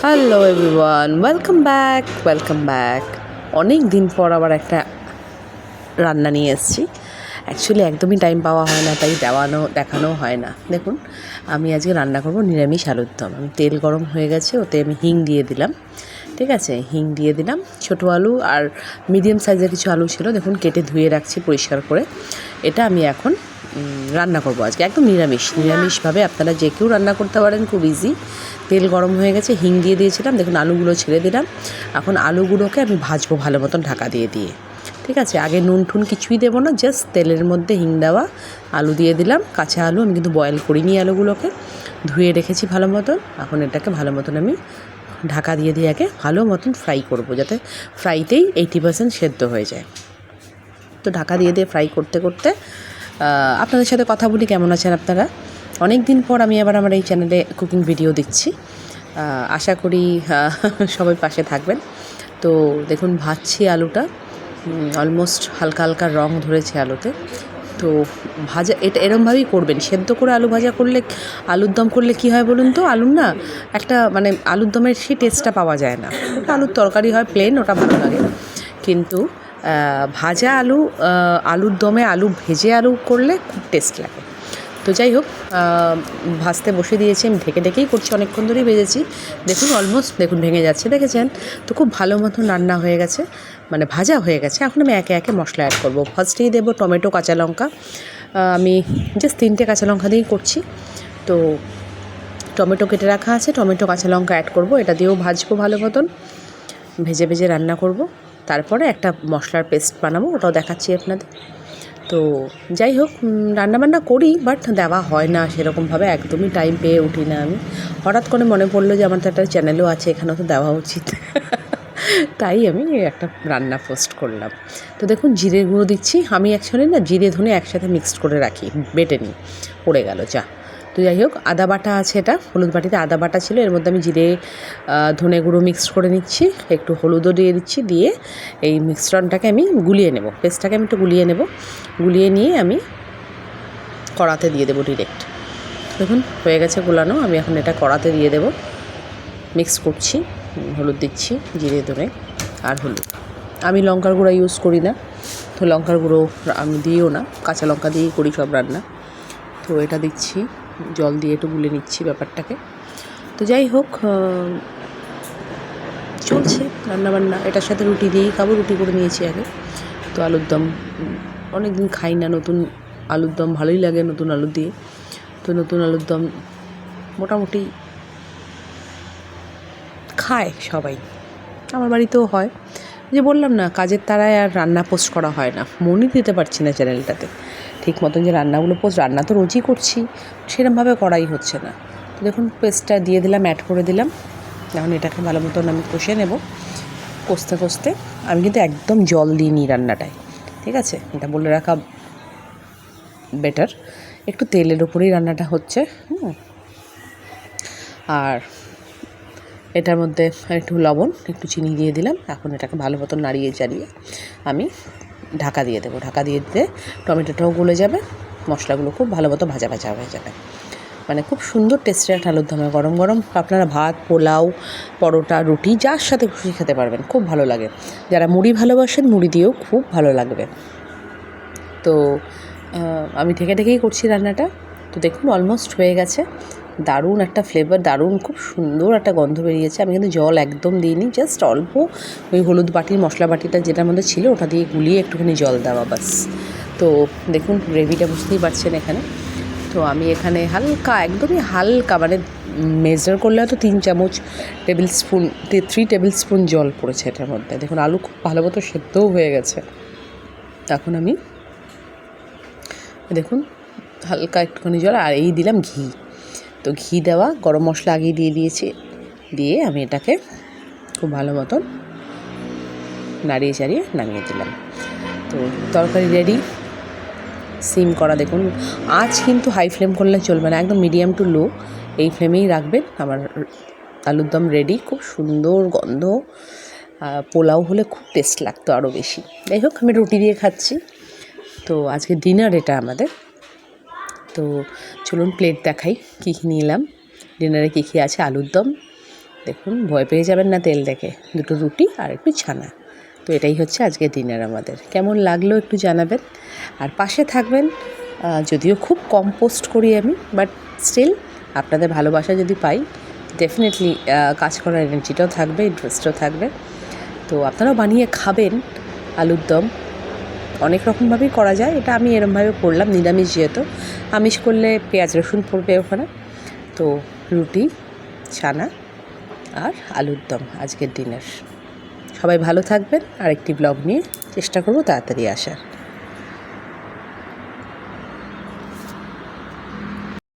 Hello everyone, welcome back. অনেক দিন পর আবার একটা রান্না নিয়ে এসেছি। অ্যাকচুয়ালি একদমই টাইম পাওয়া হয় না, তাই দেখানো হয় না। দেখুন, আমি আজকে রান্না করব নিরামিষ আলুর দম। আমি তেল গরম হয়ে গেছে, ওতে আমি হিং দিয়ে দিলাম। ঠিক আছে, হিং দিয়ে দিলাম। ছোটো আলু আর মিডিয়াম সাইজের কিছু আলু ছিল, দেখুন কেটে ধুয়ে রাখছি পরিষ্কার করে। এটা আমি এখন রান্না করব আজকে, একদম নিরামিষভাবে আপনারা যে কেউ রান্না করতে পারেন, খুব ইজি। তেল গরম হয়ে গেছে, হিং দিয়ে দিয়েছিলাম, দেখুন আলুগুলো ছেড়ে দিলাম। এখন আলুগুলোকে আমি ভাজবো ভালো মতন ঢাকা দিয়ে। ঠিক আছে, আগে নুন ঠুন কিছুই দেবো না, জাস্ট তেলের মধ্যে হিং দেওয়া আলু দিয়ে দিলাম। কাঁচা আলু, আমি কিন্তু বয়েল করিনি, আলুগুলোকে ধুয়ে রেখেছি ভালো মতন। এখন এটাকে ভালো মতন আমি ঢাকা দিয়ে আগে ভালো মতন ফ্রাই করব, যাতে ফ্রাইতেই 80% সেদ্ধ হয়ে যায়। তো ঢাকা দিয়ে ফ্রাই করতে করতে আপনাদের সাথে কথা বলি। কেমন আছেন আপনারা? অনেক দিন পর আমি আবার আমার এই চ্যানেলে কুকিং ভিডিও দিচ্ছি। আশা করি সবাই পাশে থাকবেন। তো দেখুন, ভাজছি আলুটা, অলমোস্ট হালকা হালকা রং ধরেছে আলুতে। তো ভাজা এটা এরমভাবেই করবেন, সেদ্ধ করে আলু ভাজা করলে, আলুর দম করলে কী হয় বলুন তো, আলুর না একটা মানে আলুর দমের সেই টেস্টটা পাওয়া যায় না। ওটা আলুর তরকারি হয় প্লেন, ওটা ভালো লাগে। কিন্তু ভাজা আলু, আলুর দমে ভেজে আলু করলে খুব টেস্ট লাগে। তো যাই হোক, ভাজতে বসে দিয়েছি, আমি ঢেকেই করছি, অনেকক্ষণ ধরেই ভেজেছি। দেখুন অলমোস্ট ভেঙে যাচ্ছে, দেখেছেন তো? খুব ভালো মতন রান্না হয়ে গেছে, মানে ভাজা হয়ে গেছে। এখন আমি একে একে মশলা অ্যাড করব। ফার্স্টেই দেবো টমেটো, কাঁচা লঙ্কা। আমি জাস্ট 3টে কাঁচা লঙ্কা দিয়েই করছি। তো টমেটো কেটে রাখা আছে, টমেটো কাঁচা লঙ্কা অ্যাড করব। এটা দিয়েও ভাজবো ভালো মতন, ভেজে রান্না করব। তারপরে একটা মশলার পেস্ট বানাবো, ওটাও দেখাচ্ছি আপনাদের। তো যাই হোক, রান্নাবান্না করি, বাট দেওয়া হয় না সেরকমভাবে, একদমই টাইম পেয়ে উঠি না আমি। হঠাৎ করে মনে পড়লো যে আমার তো একটা চ্যানেলও আছে, এখানেও তো দেওয়া উচিত। তাই আমি একটা রান্না পোস্ট করলাম। তো দেখুন, জিরে গুঁড়ো দিচ্ছি। আমি অ্যাকচুয়ালি না জিরে ধনে একসাথে মিক্সড করে রাখি, বেটে নিই, পড়ে গেল যা। তো যাই হোক, আদা বাটা আছে, এটা হলুদ বাটিতে আদা বাটা ছিল, এর মধ্যে আমি জিরে ধনে গুঁড়ো মিক্সড করে নিচ্ছি, একটু হলুদও দিয়ে দিচ্ছি। দিয়ে এই মিশ্রণটাকে আমি গুলিয়ে নেব, পেস্টটাকে আমি একটু গুলিয়ে নেব। গুলিয়ে নিয়ে আমি কড়াতে দিয়ে দেবো ডিরেক্ট। দেখুন হয়ে গেছে গুলানো, আমি এখন এটা কড়াতে দিয়ে দেবো। মিক্স করছি, হলুদ দিচ্ছি, জিরে ধনে আর হলুদ। আমি লঙ্কার গুঁড়া ইউজ করি না, তো লঙ্কার গুঁড়ো আমি দিইও না, কাঁচা লঙ্কা দিয়েই করি সব রান্না। তো এটা দিচ্ছি, জল দিয়ে একটু গুলে নিচ্ছি ব্যাপারটাকে। তো যাই হোক, চলছে রান্নাবান্না। এটার সাথে রুটি দিয়েই খাবো, রুটি করে নিয়েছি আগে। তো আলুর দম অনেক দিন খাই না, নতুন আলুর দম ভালোই লাগে নতুন আলু দিয়ে। তো নতুন আলুর দম মোটামুটি খায় সবাই, আমার বাড়িতেও হয়। যে বললাম না, কাজের তাড়ায় আর রান্না পোস্ট করা হয় না, মনই দিতে পারছি না চ্যানেলটাতে ঠিক মতন, যে রান্নাগুলো রান্না তো রোজই করছি, সেরকমভাবে করাই হচ্ছে না। তো দেখুন, পেস্টটা দিয়ে দিলাম, অ্যাড করে দিলাম। এখন এটাকে ভালো মতন আমি কষে নেব। কষতে আমি কিন্তু একদম জল দিইনি রান্নাটায়, ঠিক আছে? এটা বলে রাখা বেটার। একটু তেলের ওপরেই রান্নাটা হচ্ছে। আর এটার মধ্যে একটু লবণ, একটু চিনি দিয়ে দিলাম। এখন এটাকে ভালো মতন নাড়িয়ে চাড়িয়ে আমি ঢাকা দিয়ে দেবো। ঢাকা দিয়ে দিতে টমেটোটাও গলে যাবে, মশলাগুলো খুব ভালো মতো ভাজা হয়ে যাবে। মানে খুব সুন্দর টেস্টের একটা আলুর দম। গরম গরম আপনারা ভাত, পোলাও, পরোটা, রুটি যার সাথে খুশি খেতে পারবেন, খুব ভালো লাগে। যারা মুড়ি ভালোবাসেন, মুড়ি দিয়েও খুব ভালো লাগবে। তো আমি ঢেকেই করছি রান্নাটা। তো দেখুন অলমোস্ট হয়ে গেছে। দারুণ একটা ফ্লেভার, দারুণ খুব সুন্দর একটা গন্ধ বেরিয়েছে। আমি কিন্তু জল একদম দিইনি, জাস্ট অল্প ওই হলুদ বাটির মশলা বাটিটা যেটার মধ্যে ছিল ওটা দিয়ে গুলিয়ে একটুখানি জল দেওয়া, বাস। তো দেখুন গ্রেভিটা বুঝতেই পারছেন এখানে। তো আমি এখানে হালকা, একদমই হালকা, মানে মেজার করলে হয়তো 3 টেবিল স্পুন জল পড়েছে এটার মধ্যে। দেখুন আলু খুব ভালো মতো সেদ্ধও হয়ে গেছে। এখন আমি দেখুন হালকা একটুখানি জল, আর এই দিলাম ঘি। তো ঘি দেওয়া, গরম মশলা আগেই দিয়ে দিয়েছি। দিয়ে আমি এটাকে খুব ভালো মতন নাড়িয়ে চাড়িয়ে নামিয়ে দিলাম। তো তরকারি রেডি। সিম করা, দেখুন আঁচ কিন্তু হাই ফ্লেম করলে চলবে না, একদম মিডিয়াম টু লো এই ফ্লেমেই রাখবেন। আমার আলুর দম রেডি, খুব সুন্দর গন্ধ। পোলাও হলে খুব টেস্ট লাগতো আরও বেশি। যাই হোক, আমি রুটি দিয়ে খাচ্ছি। তো আজকে ডিনার এটা আমাদের। তো চলুন প্লেট দেখাই কী নিলাম। ডিনারে কী আছে: আলুর দম, দেখুন, ভয় পেয়ে যাবেন না তেল দেখে। দুটো রুটি আর একটু ছানা। তো এটাই হচ্ছে আজকে ডিনার আমাদের। কেমন লাগলো একটু জানাবেন, আর পাশে থাকবেন। যদিও খুব কম পোস্ট করি আমি, বাট স্টিল আপনাদের ভালোবাসা যদি পাই, ডেফিনেটলি কাজ করার এনার্জিটাও থাকবে, ইন্টারেস্টও থাকবে। তো আপনারাও বানিয়ে খাবেন। আলুর দম অনেক রকমভাবেই করা যায়, এটা আমি এরমভাবে করলাম, নিরামিষ যেহেতু। আমিষ করলে পেঁয়াজ রসুন পড়বে ওখানে। তো রুটি, ছানা আর আলুর দম আজকের ডিনার। সবাই ভালো থাকবেন, আর একটি ব্লগ নিয়ে চেষ্টা করব তাড়াতাড়ি আসার।